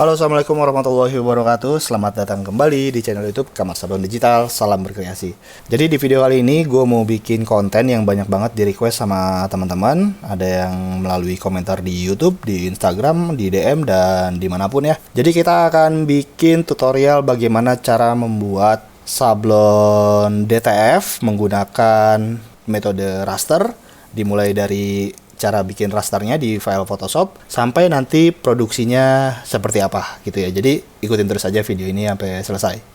Halo, assalamualaikum warahmatullahi wabarakatuh. Selamat datang kembali di channel YouTube Kamar Sablon Digital. Salam berkreasi. Jadi di video kali ini gue mau bikin konten yang banyak banget di request sama teman-teman. Ada yang melalui komentar di YouTube, di Instagram, di DM dan dimanapun ya. Jadi kita akan bikin tutorial bagaimana cara membuat sablon DTF menggunakan metode raster. Dimulai dari cara bikin rasternya di file Photoshop sampai nanti produksinya seperti apa gitu ya. Jadi ikutin terus aja video ini sampai selesai.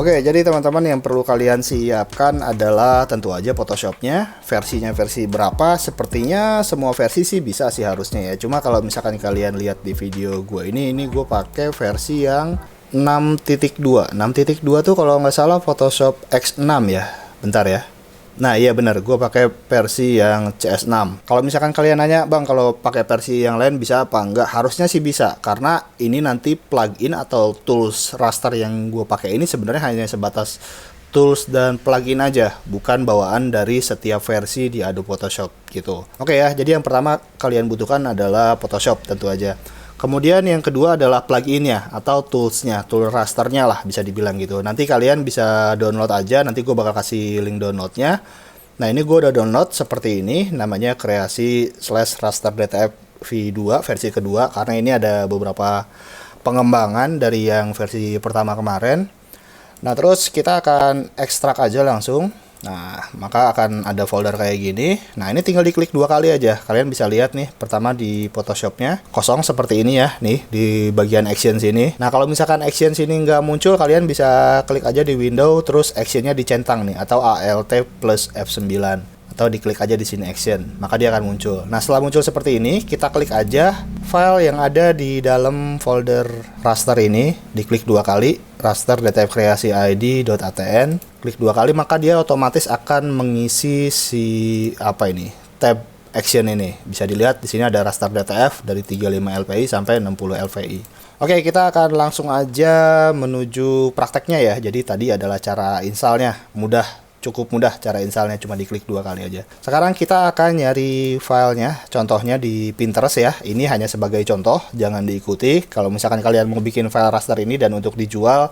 Oke, jadi teman-teman yang perlu kalian siapkan adalah tentu aja Photoshopnya. Versinya versi berapa? Sepertinya semua versi sih bisa sih harusnya ya. Cuma kalau misalkan kalian lihat di video gue ini gue pakai versi yang 6.2. 6.2 tuh kalau nggak salah Photoshop X6 ya. Bentar ya. Nah iya bener, gue pakai versi yang CS6. Kalau misalkan kalian nanya, bang kalau pakai versi yang lain bisa apa? Enggak, harusnya sih bisa. Karena ini nanti plugin atau tools raster yang gue pakai ini sebenarnya hanya sebatas tools dan plugin aja, bukan bawaan dari setiap versi di Adobe Photoshop gitu. Oke ya, jadi yang pertama kalian butuhkan adalah Photoshop tentu aja. Kemudian yang kedua adalah pluginnya atau toolsnya, tool rasternya lah bisa dibilang gitu. Nanti kalian bisa download aja, nanti gue bakal kasih link downloadnya. Nah ini gue udah download seperti ini, namanya Creasi/Raster DTF V2 versi kedua. Karena ini ada beberapa pengembangan dari yang versi pertama kemarin. Nah terus kita akan ekstrak aja langsung. Nah, maka akan ada folder kayak gini. Nah, ini tinggal diklik dua kali aja. Kalian bisa lihat nih, pertama di Photoshopnya kosong seperti ini ya, nih di bagian action sini. Nah, kalau misalkan action sini nggak muncul, kalian bisa klik aja di window, terus actionnya dicentang nih, atau Alt plus F9. Atau diklik aja di sini action, maka dia akan muncul. Nah, setelah muncul seperti ini, kita klik aja file yang ada di dalam folder raster ini, diklik dua kali, raster DTF Creasi ID.atn, klik dua kali maka dia otomatis akan mengisi si apa ini, tab action ini. Bisa dilihat di sini ada raster DTF dari 35 LPI sampai 60 LPI. Oke, kita akan langsung aja menuju prakteknya ya. Jadi tadi adalah cara installnya, cukup mudah cara installnya, cuma diklik dua kali aja. Sekarang kita akan nyari filenya, contohnya di Pinterest ya. Ini hanya sebagai contoh, jangan diikuti. Kalau misalkan kalian mau bikin file raster ini dan untuk dijual,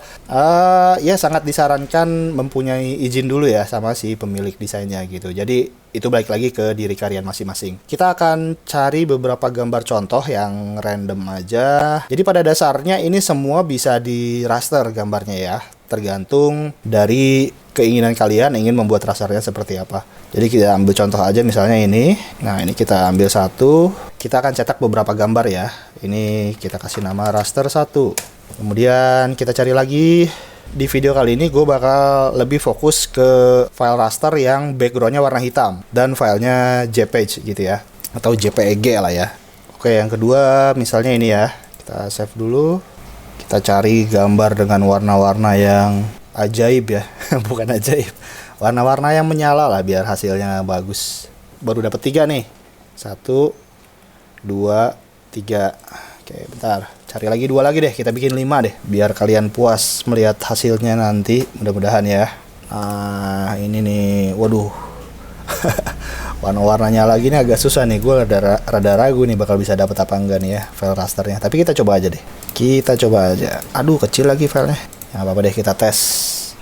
ya sangat disarankan mempunyai izin dulu ya sama si pemilik desainnya gitu. Jadi itu balik lagi ke diri kalian masing-masing. Kita akan cari beberapa gambar contoh yang random aja. Jadi pada dasarnya ini semua bisa di raster gambarnya ya, tergantung dari keinginan kalian ingin membuat rasternya seperti apa. Jadi kita ambil contoh aja misalnya ini. Nah ini kita ambil satu, kita akan cetak beberapa gambar ya. Ini kita kasih nama raster 1. Kemudian kita cari lagi. Di video kali ini gue bakal lebih fokus ke file raster yang backgroundnya warna hitam dan filenya JPEG gitu ya, atau JPEG lah ya. Oke, yang kedua misalnya ini ya, kita save dulu. Kita cari gambar dengan warna-warna yang ajaib ya. Bukan ajaib, warna-warna yang menyala lah biar hasilnya bagus. Baru dapat 3 nih, 1 2 3. Oke, bentar, cari lagi 2 lagi deh, kita bikin 5 deh biar kalian puas melihat hasilnya nanti, mudah-mudahan ya. Ini nih, waduh. Warna-warnanya lagi nih agak susah nih, gue rada ragu nih bakal bisa dapat apa enggak nih ya file rasternya. Tapi kita coba aja deh, kita coba aja. Aduh kecil lagi filenya, ya apa-apa deh, kita tes.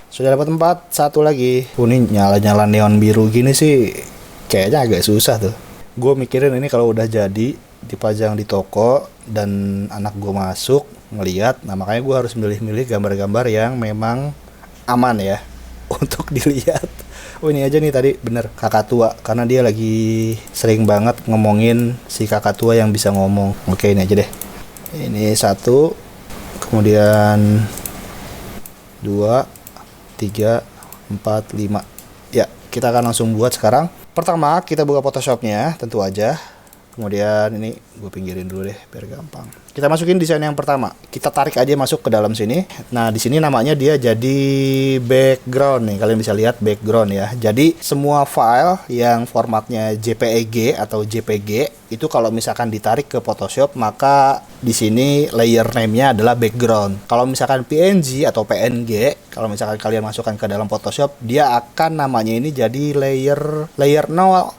Sudah dapat 4, satu lagi. Ini nyala-nyala neon biru gini sih kayaknya agak susah tuh. Gue mikirin ini kalau udah jadi dipajang di toko dan anak gue masuk ngeliat, nah makanya gue harus milih-milih gambar-gambar yang memang aman ya untuk dilihat. Oh ini aja nih tadi bener kakak tua, karena dia lagi sering banget ngomongin si kakak tua yang bisa ngomong. Oke ini aja deh, ini 1, kemudian 2 3 4 5 ya. Kita akan langsung buat sekarang. Pertama kita buka Photoshopnya tentu aja. Kemudian ini Gue pinggirin dulu deh biar gampang. Kita masukin desain yang pertama. Kita tarik aja masuk ke dalam sini. Nah, di sini namanya dia jadi background nih. Kalian bisa lihat background ya. Jadi semua file yang formatnya JPEG atau JPG itu kalau misalkan ditarik ke Photoshop, maka di sini layer name-nya adalah background. Kalau misalkan PNG atau PNG, kalau misalkan kalian masukkan ke dalam Photoshop, dia akan namanya ini jadi layer 0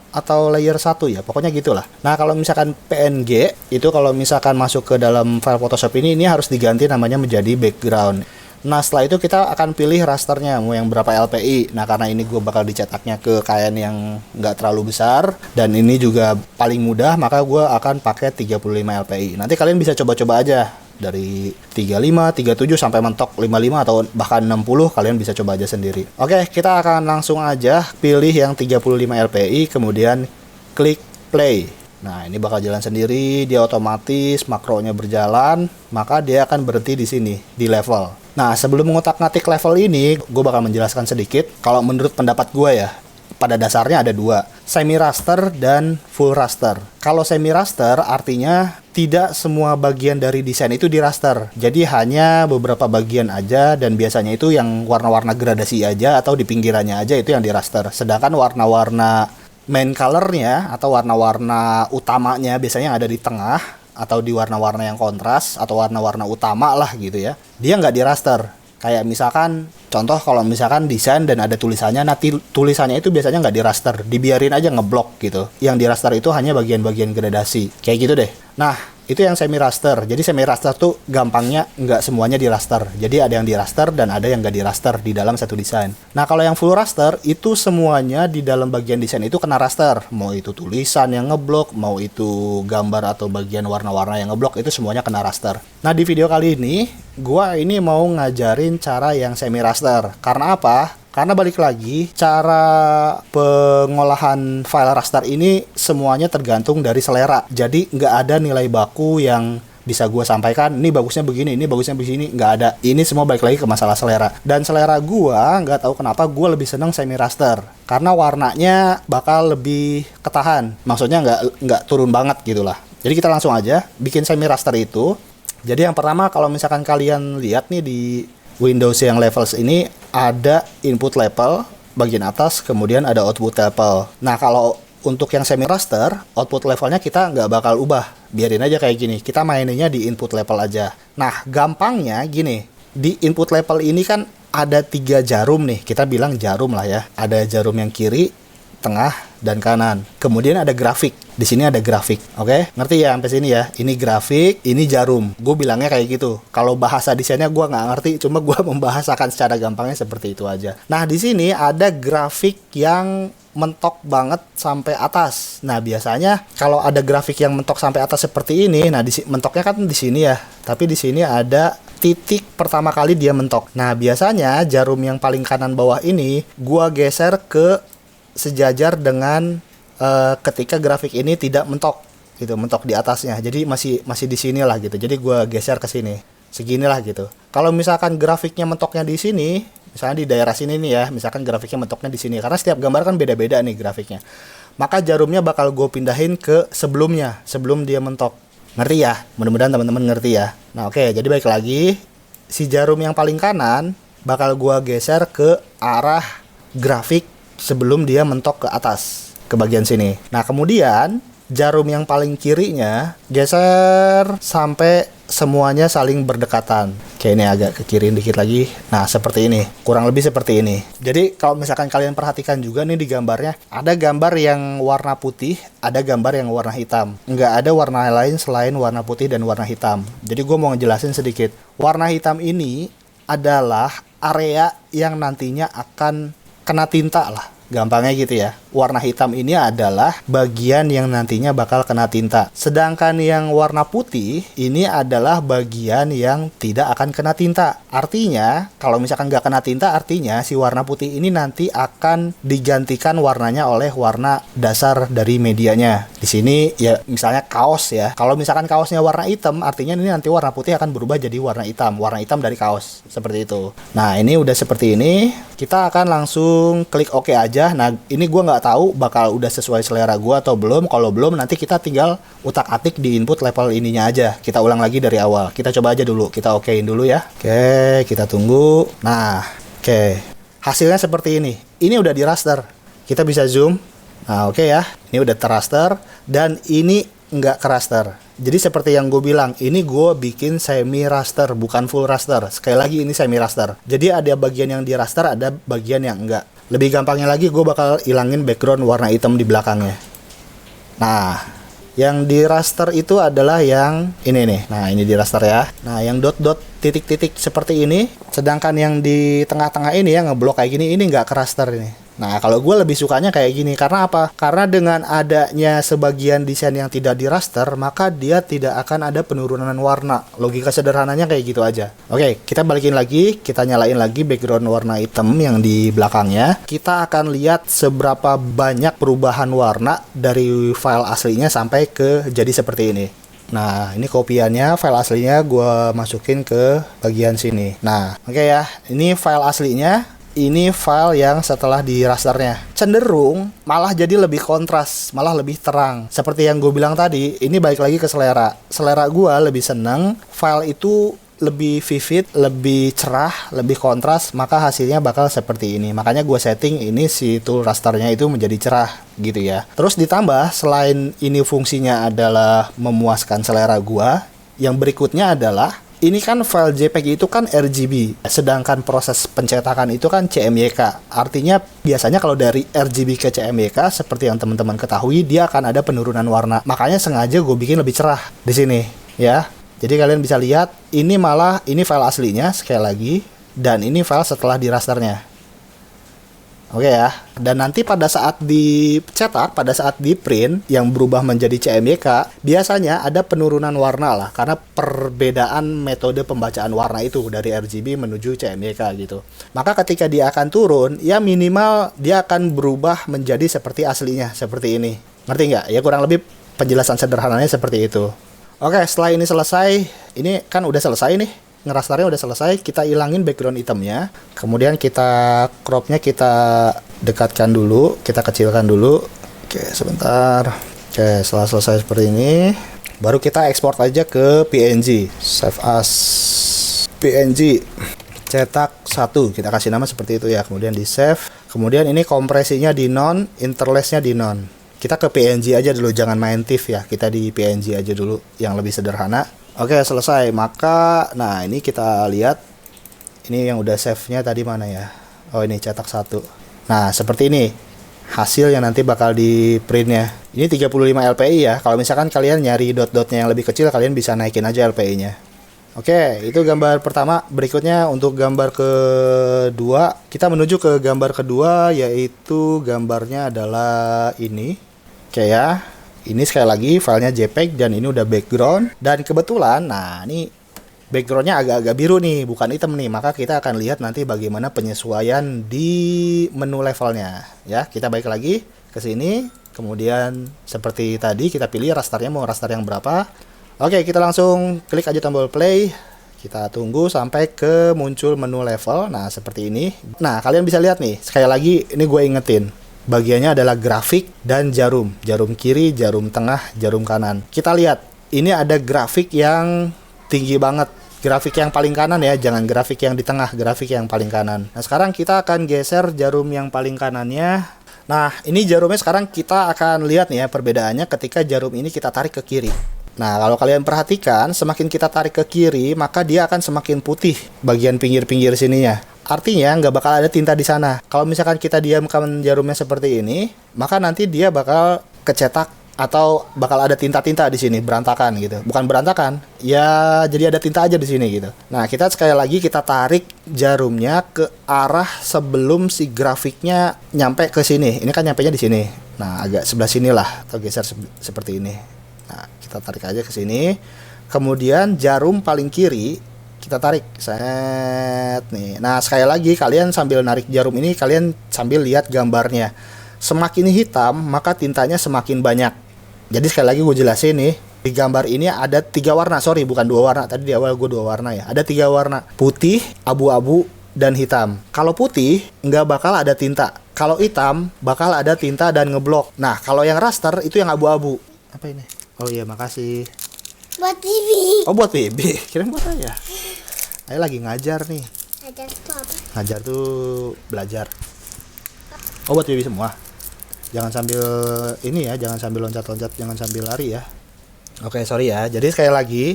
atau layer 1 ya, pokoknya gitulah. Nah, kalau misalkan PNG itu kalau misalkan masuk ke dalam file Photoshop ini harus diganti namanya menjadi background. Nah, setelah itu kita akan pilih rasternya mau yang berapa LPI. Nah, karena ini gue bakal dicetaknya ke kain yang nggak terlalu besar dan ini juga paling mudah, maka gue akan pakai 35 LPI. Nanti kalian bisa coba-coba aja dari 35, 37 sampai mentok 55 atau bahkan 60, kalian bisa coba aja sendiri. Oke, kita akan langsung aja pilih yang 35 LPI, kemudian klik play. Nah, ini bakal jalan sendiri, dia otomatis makronya berjalan, maka dia akan berhenti di sini, di level. Nah, sebelum mengutak-ngatik level ini, gue bakal menjelaskan sedikit. Kalau menurut pendapat gue ya, pada dasarnya ada dua, semi raster dan full raster. Kalau semi raster artinya tidak semua bagian dari desain itu di raster. Jadi hanya beberapa bagian aja, dan biasanya itu yang warna-warna gradasi aja atau di pinggirannya aja itu yang di raster. Sedangkan warna-warna main colornya atau warna-warna utamanya biasanya yang ada di tengah atau di warna-warna yang kontras atau warna-warna utama lah gitu ya, dia nggak di raster. Kayak misalkan contoh kalau misalkan desain dan ada tulisannya, nanti tulisannya itu biasanya nggak di raster, dibiarin aja ngeblok gitu. Yang di raster itu hanya bagian-bagian gradasi kayak gitu deh. Nah, itu yang semi raster. Jadi semi raster tuh gampangnya nggak semuanya di raster. Jadi ada yang di raster dan ada yang nggak di raster di dalam satu desain. Nah, kalau yang full raster itu semuanya di dalam bagian desain itu kena raster. Mau itu tulisan yang ngeblok, mau itu gambar atau bagian warna-warna yang ngeblok, itu semuanya kena raster. Nah, di video kali ini gua ini mau ngajarin cara yang semi raster. Karena apa? Karena balik lagi, cara pengolahan file raster ini semuanya tergantung dari selera. Jadi nggak ada nilai baku yang bisa gue sampaikan, ini bagusnya begini, ini bagusnya begini, nggak ada. Ini semua balik lagi ke masalah selera. Dan selera gue, nggak tahu kenapa gue lebih seneng semi raster. Karena warnanya bakal lebih ketahan. Maksudnya nggak turun banget gitu lah. Jadi kita langsung aja bikin semi raster itu. Jadi yang pertama, kalau misalkan kalian lihat nih di Windows yang levels ini ada input level bagian atas, kemudian ada output level. Nah, kalau untuk yang semi raster, output levelnya kita nggak bakal ubah, biarin aja kayak gini. Kita maininnya di input level aja. Nah, gampangnya gini, di input level ini kan ada 3 jarum nih, kita bilang jarum lah ya. Ada jarum yang kiri, tengah, dan kanan. Kemudian ada grafik. Di sini ada grafik. Oke? Ngerti ya sampai sini ya? Ini grafik, ini jarum. Gue bilangnya kayak gitu. Kalau bahasa desainnya gue nggak ngerti, cuma gue membahasakan secara gampangnya seperti itu aja. Nah, di sini ada grafik yang mentok banget sampai atas. Nah, biasanya kalau ada grafik yang mentok sampai atas seperti ini, nah mentoknya kan di sini ya. Tapi di sini ada titik pertama kali dia mentok. Nah, biasanya jarum yang paling kanan bawah ini gua geser ke sejajar dengan ketika grafik ini tidak mentok gitu, mentok di atasnya. Jadi masih di sini lah gitu. Jadi gua geser ke sini. Seginilah gitu. Kalau misalkan grafiknya mentoknya di sini, misalnya di daerah sini nih ya, misalkan grafiknya mentoknya di sini, karena setiap gambar kan beda-beda nih grafiknya. Maka jarumnya bakal gue pindahin ke sebelumnya, sebelum dia mentok. Ngerti ya? Mudah-mudahan teman-teman ngerti ya. Nah, oke, jadi balik lagi, si jarum yang paling kanan bakal gue geser ke arah grafik sebelum dia mentok ke atas, ke bagian sini. Nah, kemudian jarum yang paling kirinya geser sampai semuanya saling berdekatan. Kayak ini agak ke kiri dikit lagi. Nah, seperti ini. Kurang lebih seperti ini. Jadi, kalau misalkan kalian perhatikan juga nih di gambarnya, ada gambar yang warna putih, ada gambar yang warna hitam. Nggak ada warna lain selain warna putih dan warna hitam. Jadi, gue mau ngejelasin sedikit. Warna hitam ini adalah area yang nantinya akan kena tinta lah. Gampangnya gitu ya. Warna hitam ini adalah bagian yang nantinya bakal kena tinta. Sedangkan yang warna putih ini adalah bagian yang tidak akan kena tinta. Artinya, kalau misalkan nggak kena tinta, artinya si warna putih ini nanti akan digantikan warnanya oleh warna dasar dari medianya. Di sini ya misalnya kaos ya. Kalau misalkan kaosnya warna hitam, artinya ini nanti warna putih akan berubah jadi warna hitam. Warna hitam dari kaos. Seperti itu. Nah, ini udah seperti ini. Kita akan langsung klik OK aja aja. Nah ini gue nggak tahu bakal udah sesuai selera gue atau belum. Kalau belum nanti kita tinggal utak-atik di input level ininya aja. Kita ulang lagi dari awal. Kita coba aja dulu. Kita okein dulu ya. Oke, kita tunggu. Nah, oke. Hasilnya seperti ini. Ini udah di raster. Kita bisa zoom. Nah oke ya. Ini udah teraster. Dan ini nggak ke raster. Jadi seperti yang gue bilang, ini gue bikin semi raster, bukan full raster. Sekali lagi ini semi raster. Jadi ada bagian yang di raster, ada bagian yang enggak. Lebih gampangnya lagi, gue bakal ilangin background warna hitam di belakangnya. Nah, yang di raster itu adalah yang ini nih. Nah, ini di raster ya. Nah, yang dot-dot titik-titik seperti ini. Sedangkan yang di tengah-tengah ini yang ngeblok kayak gini, ini nggak ke raster ini. Nah, kalau gue lebih sukanya kayak gini. Karena apa? Karena dengan adanya sebagian desain yang tidak di raster, maka dia tidak akan ada penurunan warna. Logika sederhananya kayak gitu aja. Oke, kita balikin lagi. Kita nyalain lagi background warna hitam yang di belakangnya. Kita akan lihat seberapa banyak perubahan warna dari file aslinya sampai ke jadi seperti ini. Nah, ini kopiannya, file aslinya gue masukin ke bagian sini. Nah, oke ya. Ini file aslinya. Ini file yang setelah di rasternya. Cenderung malah jadi lebih kontras, malah lebih terang. Seperti yang gue bilang tadi, ini balik lagi ke selera. Selera gue lebih seneng file itu lebih vivid, lebih cerah, lebih kontras, maka hasilnya bakal seperti ini. Makanya gue setting ini si tool rasternya itu menjadi cerah gitu ya. Terus ditambah, selain ini fungsinya adalah memuaskan selera gue, yang berikutnya adalah ini kan file JPEG itu kan RGB, sedangkan proses pencetakan itu kan CMYK. Artinya biasanya kalau dari RGB ke CMYK, seperti yang teman-teman ketahui, dia akan ada penurunan warna. Makanya sengaja gue bikin lebih cerah di sini, ya. Jadi kalian bisa lihat, ini malah ini file aslinya sekali lagi, dan ini file setelah di rasternya. Oke ya, dan nanti pada saat dicetak, pada saat di print yang berubah menjadi CMYK, biasanya ada penurunan warna lah, karena perbedaan metode pembacaan warna itu dari RGB menuju CMYK gitu. Maka ketika dia akan turun, ya minimal dia akan berubah menjadi seperti aslinya, seperti ini. Ngerti nggak? Ya kurang lebih penjelasan sederhananya seperti itu. Oke, setelah ini selesai, ini kan udah selesai nih. Ngerasternya udah selesai, kita ilangin background hitamnya, kemudian kita cropnya kita dekatkan dulu, kita kecilkan dulu. Oke, sebentar. Oke, setelah selesai seperti ini, baru kita ekspor aja ke PNG. Save as PNG cetak 1, kita kasih nama seperti itu ya. Kemudian di save, kemudian ini kompresinya di non, interlacenya di non. Kita ke PNG aja dulu, jangan main TIFF ya, kita di PNG aja dulu yang lebih sederhana. Oke, selesai. Maka, nah ini kita lihat. Ini yang udah save-nya tadi mana ya? Oh, ini cetak 1. Nah, seperti ini. Hasil yang nanti bakal di print-nya. Ini 35 LPI ya. Kalau misalkan kalian nyari dot-dotnya yang lebih kecil, kalian bisa naikin aja LPI-nya. Oke, itu gambar pertama. Berikutnya untuk gambar kedua. Kita menuju ke gambar kedua, yaitu gambarnya adalah ini. Oke ya. Ini sekali lagi filenya JPEG dan ini udah background. Dan kebetulan, nah ini backgroundnya agak-agak biru nih, bukan hitam nih. Maka kita akan lihat nanti bagaimana penyesuaian di menu levelnya. Ya, kita balik lagi ke sini. Kemudian seperti tadi kita pilih rasternya mau raster yang berapa. Oke, kita langsung klik aja tombol play. Kita tunggu sampai ke muncul menu level. Nah, seperti ini. Nah, kalian bisa lihat nih. Sekali lagi ini gue ingetin. Bagiannya adalah grafik dan jarum. Jarum kiri, jarum tengah, jarum kanan. Kita lihat, ini ada grafik yang tinggi banget. Grafik yang paling kanan ya, jangan grafik yang di tengah, grafik yang paling kanan. Nah, sekarang kita akan geser jarum yang paling kanannya. Nah, ini jarumnya sekarang kita akan lihat nih ya perbedaannya ketika jarum ini kita tarik ke kiri. Nah, kalau kalian perhatikan, semakin kita tarik ke kiri, maka dia akan semakin putih bagian pinggir-pinggir sininya. Artinya nggak bakal ada tinta di sana. Kalau misalkan kita diamkan jarumnya seperti ini, maka nanti dia bakal kecetak atau bakal ada tinta-tinta di sini, berantakan gitu. Bukan berantakan, ya jadi ada tinta aja di sini gitu. Nah, kita sekali lagi kita tarik jarumnya ke arah sebelum si grafiknya nyampe ke sini. Ini kan nyampenya di sini. Nah, agak sebelah sini lah, atau geser seperti ini. Nah, kita tarik aja ke sini. Kemudian jarum paling kiri kita tarik, set nih. Nah, sekali lagi kalian sambil narik jarum ini, kalian sambil lihat gambarnya. Semakin hitam, maka tintanya semakin banyak. Jadi sekali lagi gue jelasin nih, di gambar ini ada 3 warna, sorry bukan 2 warna. Tadi di awal gue 2 warna ya. Ada 3 warna, putih, abu-abu, dan hitam. Kalau putih nggak bakal ada tinta. Kalau hitam bakal ada tinta dan ngeblok. Nah, kalau yang raster itu yang abu-abu. Apa ini? Oh iya, makasih. Buat TV. Oh, buat baby. Kirain buat saya. Saya lagi ngajar nih. Ngajar tuh apa? Ngajar tuh belajar. Oh, buat baby semua. Jangan sambil ini ya, jangan sambil loncat-loncat, jangan sambil lari ya. Oke, sorry ya. Jadi sekali lagi,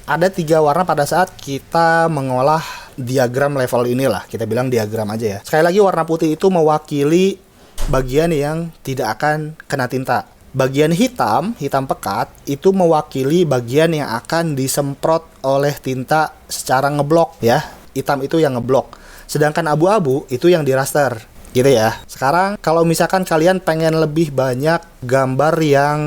ada 3 warna pada saat kita mengolah diagram level inilah. Kita bilang diagram aja ya. Sekali lagi, warna putih itu mewakili bagian yang tidak akan kena tinta. Bagian hitam, hitam pekat, itu mewakili bagian yang akan disemprot oleh tinta secara ngeblok ya. Hitam itu yang ngeblok. Sedangkan abu-abu itu yang di raster. Gitu ya. Sekarang kalau misalkan kalian pengen lebih banyak gambar yang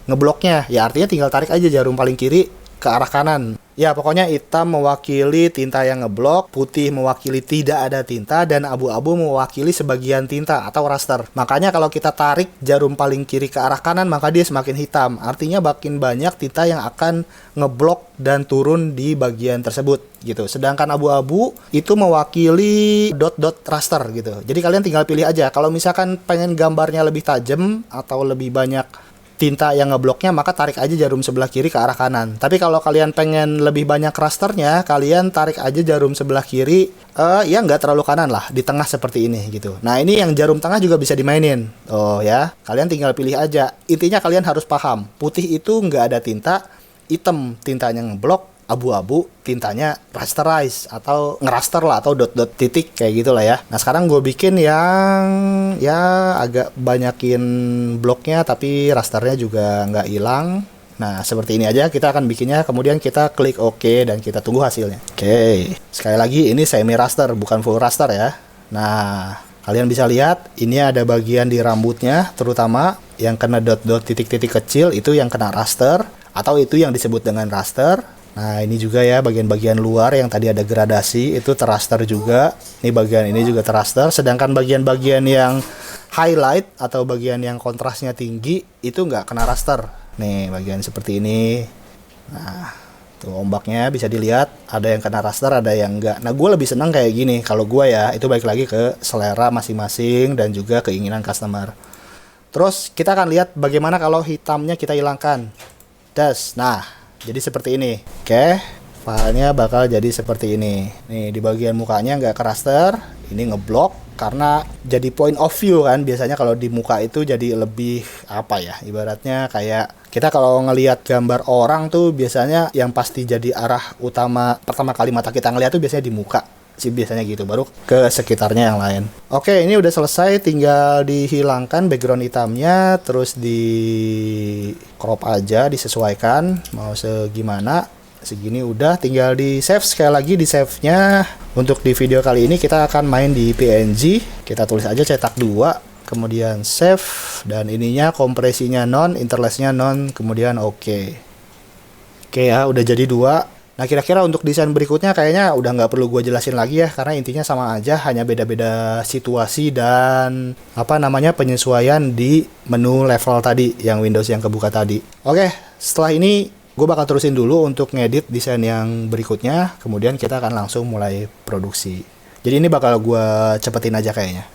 ngebloknya, ya artinya tinggal tarik aja jarum paling kiri ke arah kanan. Ya pokoknya hitam mewakili tinta yang ngeblok, putih mewakili tidak ada tinta, dan abu-abu mewakili sebagian tinta atau raster. Makanya kalau kita tarik jarum paling kiri ke arah kanan, maka dia semakin hitam. Artinya makin banyak tinta yang akan ngeblok dan turun di bagian tersebut gitu. Sedangkan abu-abu itu mewakili dot-dot raster gitu. Jadi kalian tinggal pilih aja. Kalau misalkan pengen gambarnya lebih tajam atau lebih banyak tinta yang ngebloknya, maka tarik aja jarum sebelah kiri ke arah kanan. Tapi kalau kalian pengen lebih banyak rasternya, kalian tarik aja jarum sebelah kiri, ya nggak terlalu kanan lah, di tengah seperti ini gitu. Nah ini yang jarum tengah juga bisa dimainin. Oh ya, kalian tinggal pilih aja. Intinya kalian harus paham, putih itu nggak ada tinta, hitam tintanya ngeblok, abu-abu tintanya rasterize atau ngeraster lah, atau dot-dot titik kayak gitulah ya. Nah sekarang gue bikin yang ya agak banyakin bloknya tapi rasternya juga nggak hilang. Nah seperti ini aja kita akan bikinnya, kemudian kita klik OK dan kita tunggu hasilnya. Oke, sekali lagi ini semi raster bukan full raster ya. Nah kalian bisa lihat ini ada bagian di rambutnya, terutama yang kena dot-dot titik-titik kecil itu yang kena raster, atau itu yang disebut dengan raster. Nah ini juga ya bagian-bagian luar yang tadi ada gradasi itu teraster juga. Ini bagian ini juga teraster. Sedangkan bagian-bagian yang highlight atau bagian yang kontrasnya tinggi itu nggak kena raster. Nih bagian seperti ini. Nah tuh ombaknya bisa dilihat, ada yang kena raster, ada yang enggak. Nah gue lebih senang kayak gini. Kalau gue ya itu balik lagi ke selera masing-masing dan juga keinginan customer. Terus kita akan lihat bagaimana kalau hitamnya kita hilangkan. Nah jadi seperti ini. Oke, filenya bakal jadi seperti ini. Nih di bagian mukanya nggak ke raster, ini ngeblok karena jadi point of view kan. Biasanya kalau di muka itu jadi lebih apa ya, ibaratnya kayak kita kalau ngelihat gambar orang tuh biasanya yang pasti jadi arah utama pertama kali mata kita ngelihat tuh biasanya di muka sih, biasanya gitu, baru ke sekitarnya yang lain. Oke, ini udah selesai, tinggal dihilangkan background hitamnya, terus di crop aja, disesuaikan mau segimana. Segini udah, tinggal di save. Sekali lagi di save nya. Untuk di video kali ini kita akan main di PNG, kita tulis aja cetak 2, kemudian save, dan ininya kompresinya non, interlacenya non, kemudian oke ya, udah jadi 2. Nah kira-kira untuk desain berikutnya kayaknya udah nggak perlu gue jelasin lagi ya, karena intinya sama aja, hanya beda-beda situasi dan penyesuaian di menu level tadi yang Windows yang kebuka tadi. Oke, setelah ini gue bakal terusin dulu untuk ngedit desain yang berikutnya, kemudian kita akan langsung mulai produksi. Jadi ini bakal gue cepetin aja kayaknya.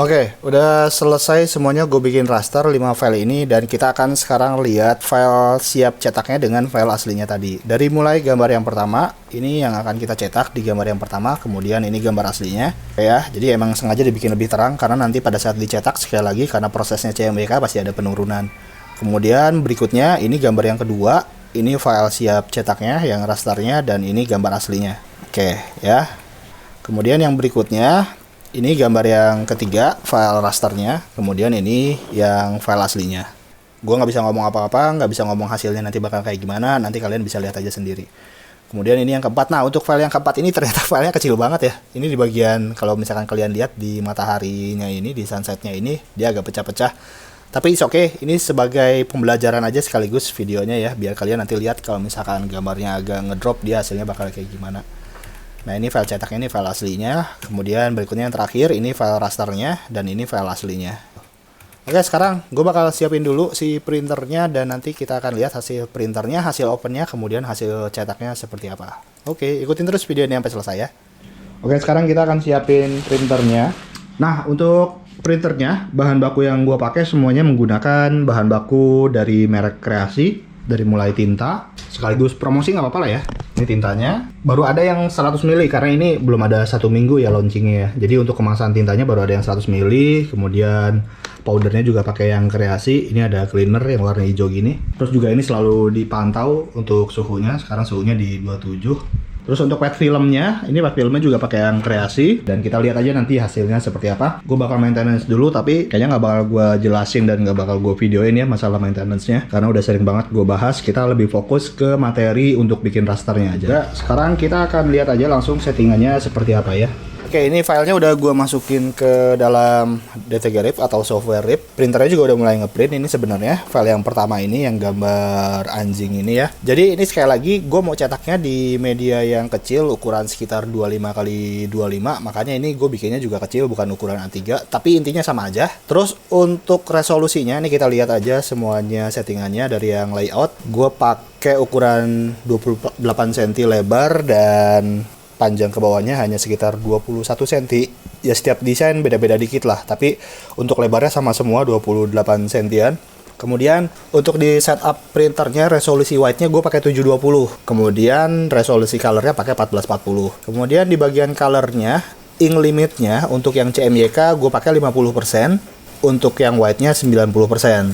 Oke, udah selesai semuanya, gue bikin raster 5 file ini, dan kita akan sekarang lihat file siap cetaknya dengan file aslinya tadi. Dari mulai gambar yang pertama, ini yang akan kita cetak di gambar yang pertama, kemudian ini gambar aslinya. Ya, jadi emang sengaja dibikin lebih terang karena nanti pada saat dicetak sekali lagi karena prosesnya CMYK pasti ada penurunan. Kemudian berikutnya ini gambar yang kedua, ini file siap cetaknya yang rasternya, dan ini gambar aslinya. Oke, ya. Kemudian yang berikutnya, ini gambar yang ketiga, file rasternya. Kemudian ini yang file aslinya. Gue nggak bisa ngomong apa-apa, nggak bisa ngomong hasilnya nanti bakal kayak gimana. Nanti kalian bisa lihat aja sendiri. Kemudian ini yang keempat. Nah, untuk file yang keempat ini ternyata filenya kecil banget ya. Ini di bagian, kalau misalkan kalian lihat di mataharinya ini, di sunsetnya ini, dia agak pecah-pecah. Tapi oke, ini sebagai pembelajaran aja sekaligus videonya ya. Biar kalian nanti lihat kalau misalkan gambarnya agak ngedrop, dia hasilnya bakal kayak gimana. Nah, ini file cetaknya, ini file aslinya. Kemudian berikutnya yang terakhir, ini file rasternya. Dan ini file aslinya. Oke, sekarang gue bakal siapin dulu si printernya. Dan nanti kita akan lihat hasil printernya, hasil opennya, kemudian hasil cetaknya seperti apa. Oke, ikutin terus video ini sampai selesai ya. Oke, sekarang kita akan siapin printernya. Nah, untuk printernya, bahan baku yang gue pakai semuanya menggunakan bahan baku dari merek Kreasi. Dari mulai tinta, sekaligus promosi nggak apa-apa lah ya. Ini tintanya, baru ada yang 100 ml karena ini belum ada 1 minggu ya launchingnya ya. Jadi untuk kemasan tintanya baru ada yang 100 ml, kemudian powdernya juga pakai yang Kreasi. Ini ada cleaner yang warna hijau gini. Terus juga ini selalu dipantau untuk suhunya, sekarang suhunya di 27. Terus untuk pet filmnya, ini pet filmnya juga pakai yang Kreasi. Dan kita lihat aja nanti hasilnya seperti apa. Gue bakal maintenance dulu, tapi kayaknya nggak bakal gue jelasin dan nggak bakal gue videoin ya masalah maintenance-nya. Karena udah sering banget gue bahas, kita lebih fokus ke materi untuk bikin rasternya aja. Nah, sekarang kita akan lihat aja langsung settingannya seperti apa ya. Oke, ini filenya udah gue masukin ke dalam DTG Rip atau software Rip. Printernya juga udah mulai ngeprint. Ini sebenarnya file yang pertama ini yang gambar anjing ini ya. Jadi ini sekali lagi gue mau cetaknya di media yang kecil, ukuran sekitar 25x25. Makanya ini gue bikinnya juga kecil, bukan ukuran A3. Tapi intinya sama aja. Terus untuk resolusinya, ini kita lihat aja semuanya settingannya dari yang layout. Gue pakai ukuran 28 cm lebar dan panjang ke bawahnya hanya sekitar 21 cm. Ya setiap desain beda-beda dikit lah, tapi untuk lebarnya sama semua 28 cm-an. Kemudian untuk di setup printernya, resolusi white-nya gue pakai 720. Kemudian resolusi color-nya pakai 1440. Kemudian di bagian color-nya, ink limit-nya untuk yang CMYK gue pakai 50%, untuk yang white-nya 90%.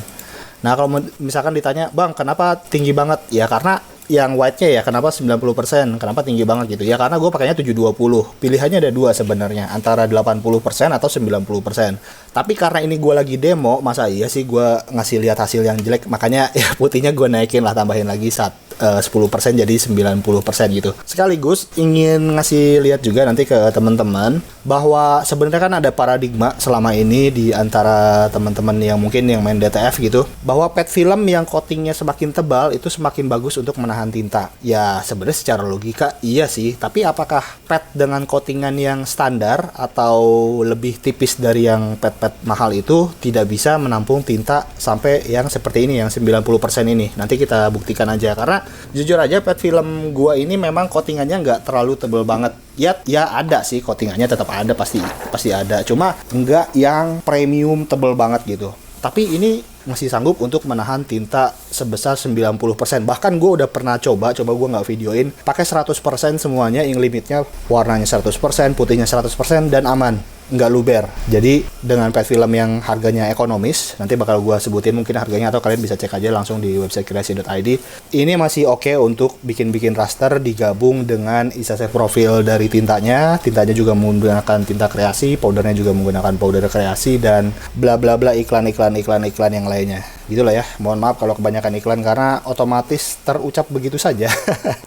Nah, kalau misalkan ditanya, "Bang, kenapa tinggi banget?" Ya karena yang white-nya ya kenapa 90%, kenapa tinggi banget gitu. Ya karena gue pakainya 720. Pilihannya ada dua sebenarnya, antara 80% atau 90%. Tapi karena ini gue lagi demo, masa iya sih gue ngasih lihat hasil yang jelek. Makanya ya putihnya gue naikin lah, tambahin lagi 10% jadi 90% gitu. Sekaligus ingin ngasih lihat juga nanti ke teman-teman bahwa sebenarnya kan ada paradigma selama ini di antara teman-teman yang mungkin yang main DTF gitu, bahwa pet film yang coatingnya semakin tebal itu semakin bagus untuk menahan tinta. Ya sebenarnya secara logika iya sih, tapi apakah pet dengan coatingan yang standar atau lebih tipis dari yang pet-pet mahal itu tidak bisa menampung tinta sampai yang seperti ini, yang 90% ini? Nanti kita buktikan aja, karena jujur aja pet film gua ini memang coatingannya nggak terlalu tebel banget. Ya ada sih coatingannya, tetap ada, pasti ada. Cuma nggak yang premium tebel banget gitu. Tapi ini masih sanggup untuk menahan tinta sebesar 90%. Bahkan gue udah pernah coba gue nggak videoin, pakai 100% semuanya, ink limitnya warnanya 100%, putihnya 100%, dan aman, nggak luber. Jadi dengan pet film yang harganya ekonomis, nanti bakal gue sebutin mungkin harganya, atau kalian bisa cek aja langsung di website kreasi.id. Ini masih oke untuk bikin raster digabung dengan ISASE profil dari tintanya. Tintanya juga menggunakan tinta Kreasi, powdernya juga menggunakan powder Kreasi, dan bla bla bla iklan yang lainnya. Gitulah ya. Mohon maaf kalau kebanyakan iklan karena otomatis terucap begitu saja.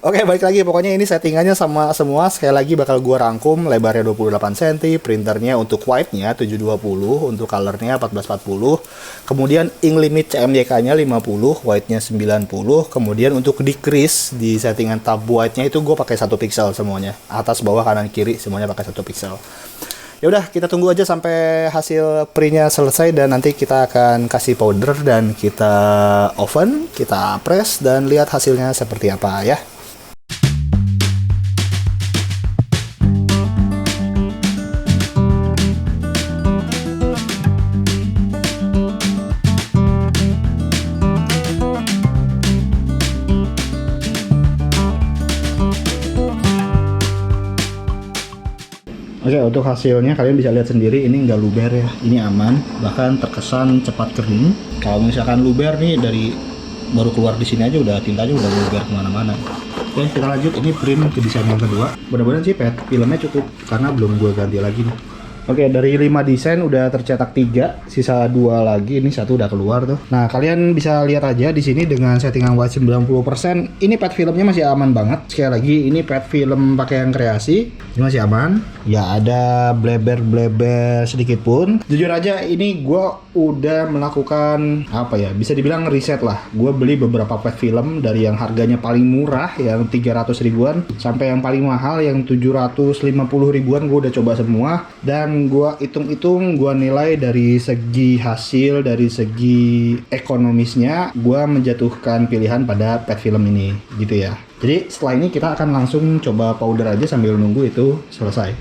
Oke, balik lagi, pokoknya ini settingannya sama semua. Sekali lagi bakal gua rangkum, lebarnya 28 cm, printernya untuk white-nya 720, untuk color-nya 1440. Kemudian ink limit CMYK-nya 50, white-nya 90. Kemudian untuk decrease di settingan tab white-nya itu gue pakai 1 pixel semuanya. Atas, bawah, kanan, kiri semuanya pakai 1 pixel. Ya udah, kita tunggu aja sampai hasil printnya selesai, dan nanti kita akan kasih powder dan kita oven, kita press dan lihat hasilnya seperti apa ya. Oke, untuk hasilnya kalian bisa lihat sendiri, ini nggak luber ya, ini aman, bahkan terkesan cepat kering. Kalau misalkan luber nih, dari baru keluar di sini aja udah tintanya udah luber kemana-mana. Oke, kita lanjut. Ini print ke desain yang kedua. Mudah-mudahan sih pet filmnya cukup karena belum gue ganti lagi nih. Oke, dari 5 desain udah tercetak 3, sisa 2 lagi. Ini satu udah keluar tuh. Nah, kalian bisa lihat aja di sini dengan settingan white 90%. Ini pet filmnya masih aman banget. Sekali lagi, ini pet film pakai yang kreasi. Ini masih aman. Ya, ada bleber-bleber sedikit pun. Jujur aja, ini gue udah melakukan apa ya? Bisa dibilang riset lah. Gue beli beberapa pet film dari yang harganya paling murah, yang 300 ribuan, sampai yang paling mahal, yang 750 ribuan. Gue udah coba semua. Dan gua hitung-hitung, gua nilai dari segi hasil, dari segi ekonomisnya, gua menjatuhkan pilihan pada pet film ini gitu ya. Jadi setelah ini kita akan langsung coba powder aja sambil nunggu itu selesai.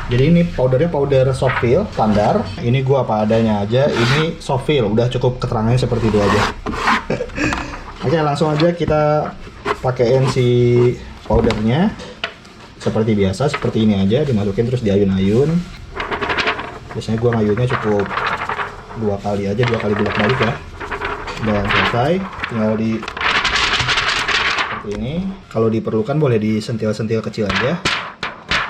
Jadi ini powdernya powder soft fill standar. Ini gua apa adanya aja. Ini soft fill, udah cukup keterangannya seperti itu aja. Oke, langsung aja kita pakein si powdernya seperti biasa, seperti ini aja, dimasukin terus diayun-ayun. Biasanya gue ngayunnya cukup 2 kali aja, 2 kali bolak-balik ya. Dan selesai, tinggal di seperti ini. Kalau diperlukan boleh disentil-sentil kecil aja.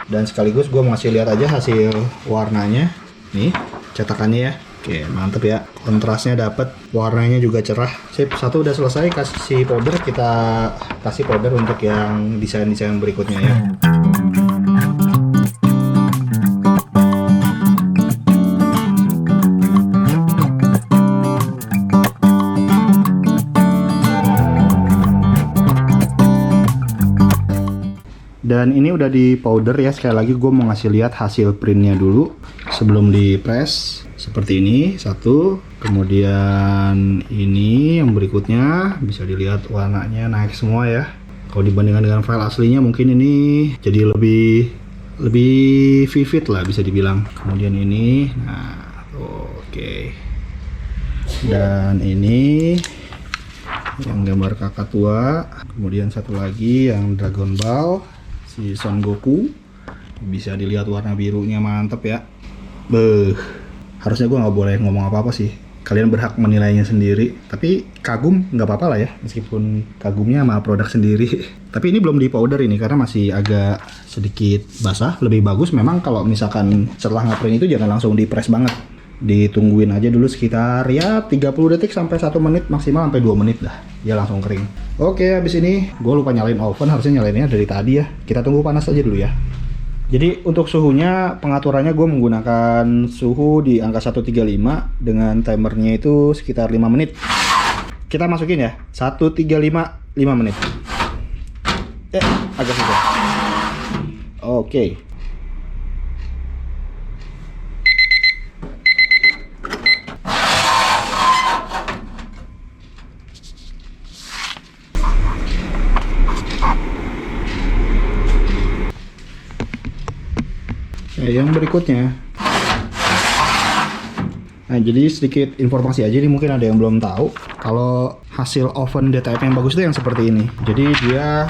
Dan sekaligus gue mau ngasih lihat aja hasil warnanya. Nih, cetakannya ya. Oke, mantep ya. Kontrasnya dapet, warnanya juga cerah. Sip, satu udah selesai. Kasih powder, kita kasih powder untuk yang desain-desain berikutnya ya. Dan ini udah di powder ya. Sekali lagi gue mau ngasih lihat hasil printnya dulu sebelum di press. Seperti ini satu, kemudian ini yang berikutnya bisa dilihat warnanya naik semua ya. Kalau dibandingkan dengan file aslinya mungkin ini jadi lebih vivid lah bisa dibilang. Kemudian ini, nah oke. Dan ini yang gambar kakak tua. Kemudian satu lagi yang Dragon Ball, si Son Goku. Bisa dilihat warna birunya mantep ya. Harusnya gue nggak boleh ngomong apa-apa sih. Kalian berhak menilainya sendiri. Tapi kagum nggak apa-apa lah ya, meskipun kagumnya sama produk sendiri. Tapi ini belum di powder ini karena masih agak sedikit basah. Lebih bagus memang kalau misalkan setelah ngeprint itu jangan langsung di press banget. Ditungguin aja dulu sekitar ya 30 detik sampai 1 menit, maksimal sampai 2 menit dah. Dia langsung kering. Oke, habis ini gue lupa nyalain oven, harusnya nyalainnya dari tadi ya. Kita tunggu panas aja dulu ya. Jadi untuk suhunya, pengaturannya gue menggunakan suhu di angka 135 dengan timernya itu sekitar 5 menit. Kita masukin ya, 135 5 menit. Agak susah. Oke. Yang berikutnya, nah jadi sedikit informasi aja nih, mungkin ada yang belum tahu kalau hasil oven DTF yang bagus itu yang seperti ini. Jadi dia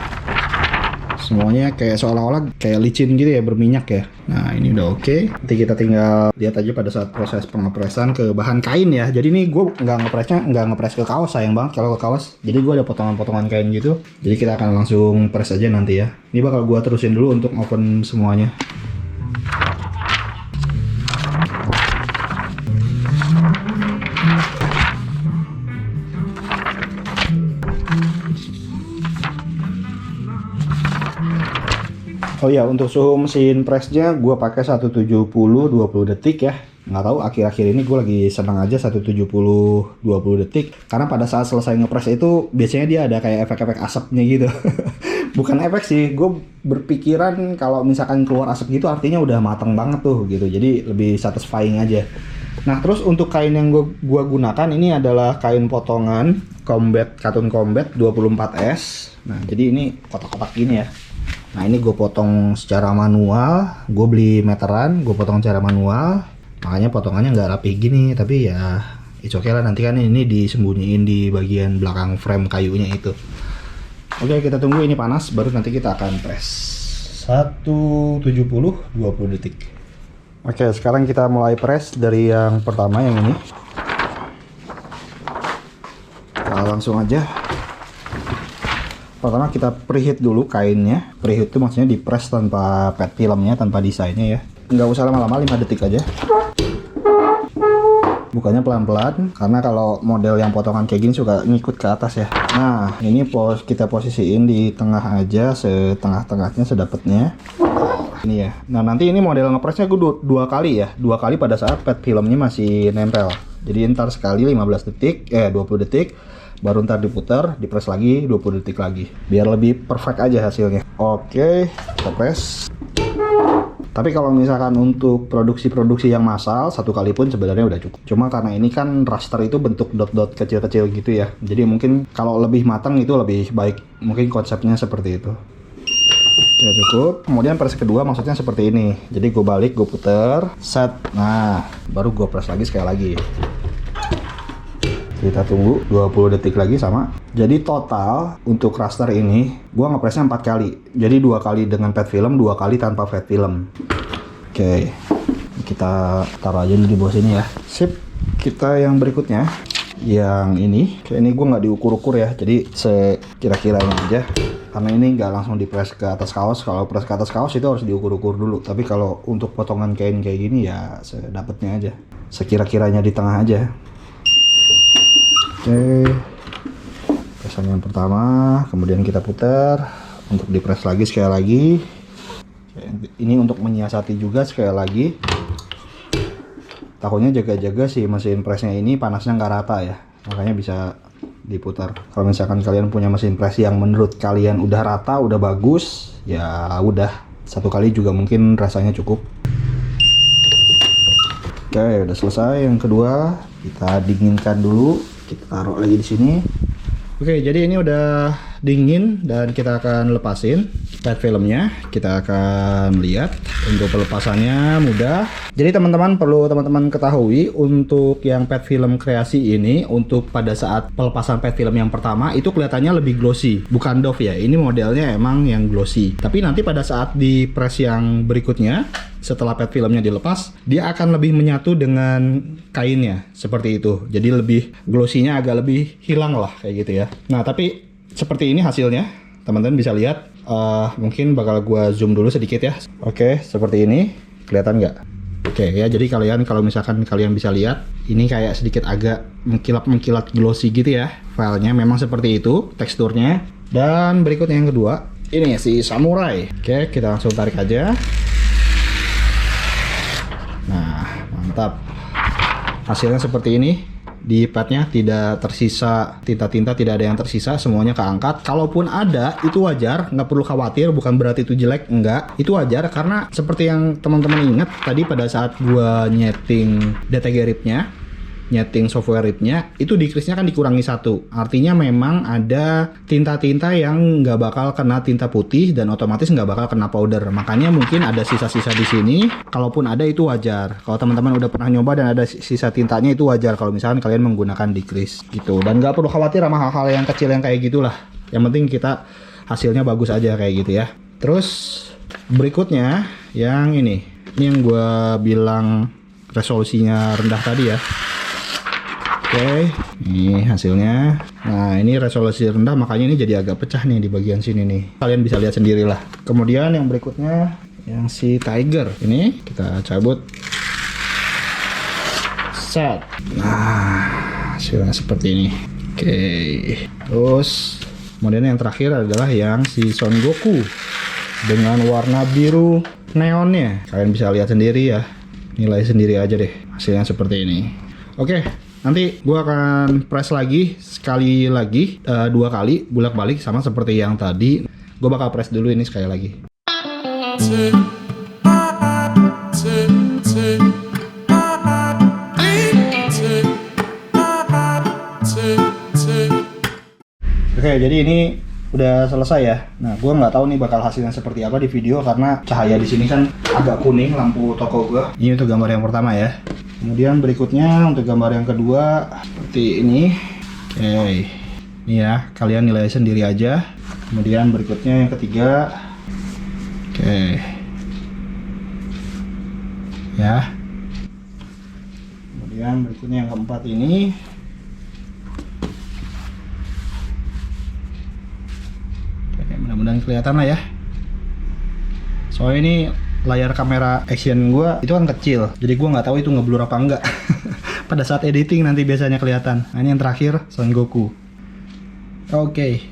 semuanya kayak seolah-olah kayak licin gitu ya, berminyak ya. Nah ini udah oke. Nanti kita tinggal lihat aja pada saat proses pengepresan ke bahan kain ya. Jadi ini gue nggak ngepres ke kaos, sayang banget kalau ke kaos. Jadi gue ada potongan-potongan kain gitu. Jadi kita akan langsung press aja nanti ya. Ini bakal gue terusin dulu untuk oven semuanya. Oh ya, untuk suhu mesin pressnya gue pakai 170 20 detik ya. Nggak tahu, akhir-akhir ini gue lagi senang aja 170 20 detik. Karena pada saat selesai ngepress itu biasanya dia ada kayak efek-efek asapnya gitu. Bukan efek sih, gue berpikiran kalau misalkan keluar asap gitu artinya udah matang banget tuh gitu. Jadi lebih satisfying aja. Nah terus untuk kain yang gue gunakan ini adalah kain potongan Katun Combat 24S. Nah jadi ini kotak-kotak gini ya. Nah ini gue potong secara manual, gue beli meteran, gue potong secara manual, makanya potongannya nggak rapi gini, tapi ya it's okay lah, nanti kan ini disembunyiin di bagian belakang frame kayunya itu. Oke, kita tunggu ini panas, baru nanti kita akan press. 170 20 detik. Oke, sekarang kita mulai press dari yang pertama, yang ini. Kita langsung aja. Pertama kita preheat dulu kainnya. Preheat itu maksudnya di press tanpa pad filmnya, tanpa desainnya ya. Nggak usah lama-lama, 5 detik aja. Bukanya pelan-pelan, karena kalau model yang potongan kayak gini suka ngikut ke atas ya. Nah, ini kita posisiin di tengah aja, setengah-tengahnya, sedapatnya. Ini ya. Nah, nanti ini model ngepresnya gue 2 kali ya. 2 kali pada saat pad filmnya masih nempel. Jadi ntar sekali 15 detik, 20 detik. Baru ntar diputar, dipres lagi 20 detik lagi. Biar lebih perfect aja hasilnya. Oke, kita press. Tapi kalau misalkan untuk produksi-produksi yang massal, 1 kali pun sebenarnya udah cukup. Cuma karena ini kan raster itu bentuk dot-dot kecil-kecil gitu ya. Jadi mungkin kalau lebih matang itu lebih baik. Mungkin konsepnya seperti itu. Oke, cukup. Kemudian press kedua maksudnya seperti ini. Jadi gue balik, gue puter, set. Nah, baru gue press lagi sekali lagi. Kita tunggu 20 detik lagi sama. Jadi total untuk raster ini gua ngepresnya 4 kali. Jadi 2 kali dengan pad film, 2 kali tanpa pad film. Oke. Kita taruh aja dulu di bawah sini ya. Sip. Kita yang berikutnya, yang ini. Kayak ini gua nggak diukur-ukur ya. Jadi sekira-kiranya aja. Karena ini nggak langsung dipres ke atas kaos. Kalau press ke atas kaos itu harus diukur-ukur dulu. Tapi kalau untuk potongan kain kayak gini ya sedapatnya aja. Sekira-kiranya di tengah aja. Oke, presan yang pertama, kemudian kita putar untuk dipres lagi sekali lagi. Ini untuk menyiasati juga sekali lagi. Takutnya jaga-jaga sih mesin presnya ini panasnya nggak rata ya, makanya bisa diputar. Kalau misalkan kalian punya mesin pres yang menurut kalian udah rata, udah bagus, ya udah 1 kali juga mungkin rasanya cukup. Oke, udah selesai. Yang kedua, kita dinginkan dulu. Kita taruh lagi di sini. Oke, jadi ini udah dingin dan kita akan lepasin pad filmnya. Kita akan lihat untuk pelepasannya mudah. Jadi teman-teman perlu teman-teman ketahui untuk yang pad film kreasi ini, untuk pada saat pelepasan pad film yang pertama itu kelihatannya lebih glossy, bukan doff ya. Ini modelnya emang yang glossy. Tapi nanti pada saat di press yang berikutnya, setelah pad filmnya dilepas, dia akan lebih menyatu dengan kainnya seperti itu. Jadi lebih glossy-nya agak lebih hilang lah kayak gitu ya. Nah, tapi seperti ini hasilnya. Teman-teman bisa lihat. Mungkin bakal gua zoom dulu sedikit ya. Oke, seperti ini. Kelihatan nggak? Oke ya, jadi kalian kalau misalkan kalian bisa lihat, ini kayak sedikit agak mengkilat-mengkilat glossy gitu ya. Filenya memang seperti itu teksturnya. Dan berikutnya yang kedua, ini si samurai. Oke, kita langsung tarik aja. Nah, mantap. Hasilnya seperti ini. Di padnya tidak tersisa tinta-tinta, tidak ada yang tersisa, semuanya keangkat. Kalaupun ada, itu wajar, nggak perlu khawatir, bukan berarti itu jelek, enggak. Itu wajar karena seperti yang teman-teman ingat tadi pada saat gua nyeting DTG ripnya, nyeting software ripnya, itu decrease-nya kan dikurangi 1. Artinya memang ada tinta-tinta yang nggak bakal kena tinta putih dan otomatis nggak bakal kena powder. Makanya mungkin ada sisa-sisa di sini. Kalaupun ada itu wajar. Kalau teman-teman udah pernah nyoba dan ada sisa tintanya itu wajar kalau misalkan kalian menggunakan decrease gitu. Dan nggak perlu khawatir sama hal-hal yang kecil yang kayak gitulah. Yang penting kita hasilnya bagus aja kayak gitu ya. Terus berikutnya yang ini yang gue bilang resolusinya rendah tadi ya. Oke, ini hasilnya. Nah, ini resolusi rendah, makanya ini jadi agak pecah nih di bagian sini nih. Kalian bisa lihat sendirilah. Kemudian yang berikutnya, yang si Tiger. Ini kita cabut. Set. Nah, hasilnya seperti ini. Oke. Terus, kemudian yang terakhir adalah yang si Son Goku. Dengan warna biru neonnya. Kalian bisa lihat sendiri ya. Nilai sendiri aja deh. Hasilnya seperti ini. Oke. Nanti gue akan press lagi sekali lagi 2 kali bolak-balik sama seperti yang tadi. Gue bakal press dulu ini sekali lagi. Oke, jadi ini udah selesai ya. Nah, gue nggak tahu nih bakal hasilnya seperti apa di video karena cahaya di sini kan agak kuning lampu toko gue. Ini untuk gambar yang pertama ya. Kemudian berikutnya untuk gambar yang kedua seperti ini. Oke, ini ya kalian nilai sendiri aja. Kemudian berikutnya yang ketiga. Oke, ya. Kemudian berikutnya yang keempat ini. kelihatan lah ya. Soalnya ini layar kamera action gua itu kan kecil, jadi gua nggak tahu itu ngeblur apa enggak. Pada saat editing nanti biasanya kelihatan. Nah, ini yang terakhir Son Goku. Oke.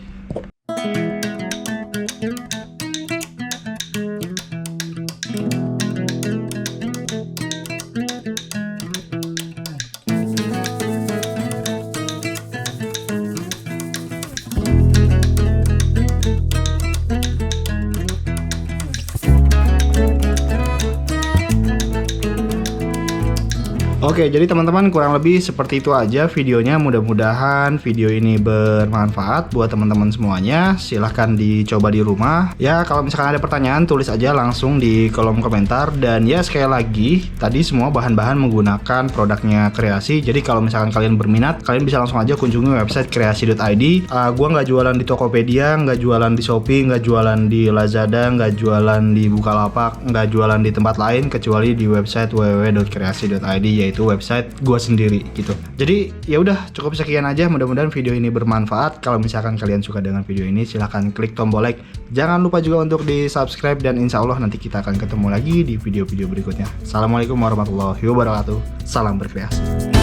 Oke, jadi teman-teman kurang lebih seperti itu aja videonya. Mudah-mudahan video ini bermanfaat buat teman-teman semuanya. Silahkan dicoba di rumah. Ya, kalau misalkan ada pertanyaan tulis aja langsung di kolom komentar. Dan ya sekali lagi, tadi semua bahan-bahan menggunakan produknya Kreasi. Jadi kalau misalkan kalian berminat, kalian bisa langsung aja kunjungi website kreasi.id. Gua nggak jualan di Tokopedia, nggak jualan di Shopee, nggak jualan di Lazada, nggak jualan di Bukalapak, nggak jualan di tempat lain kecuali di website www.kreasi.id, yaitu website gua sendiri gitu. Jadi ya udah cukup sekian aja. Mudah-mudahan video ini bermanfaat. Kalau misalkan kalian suka dengan video ini, silahkan klik tombol like. Jangan lupa juga untuk di subscribe dan insya Allah nanti kita akan ketemu lagi di video-video berikutnya. Assalamualaikum warahmatullahi wabarakatuh. Salam berkreasi.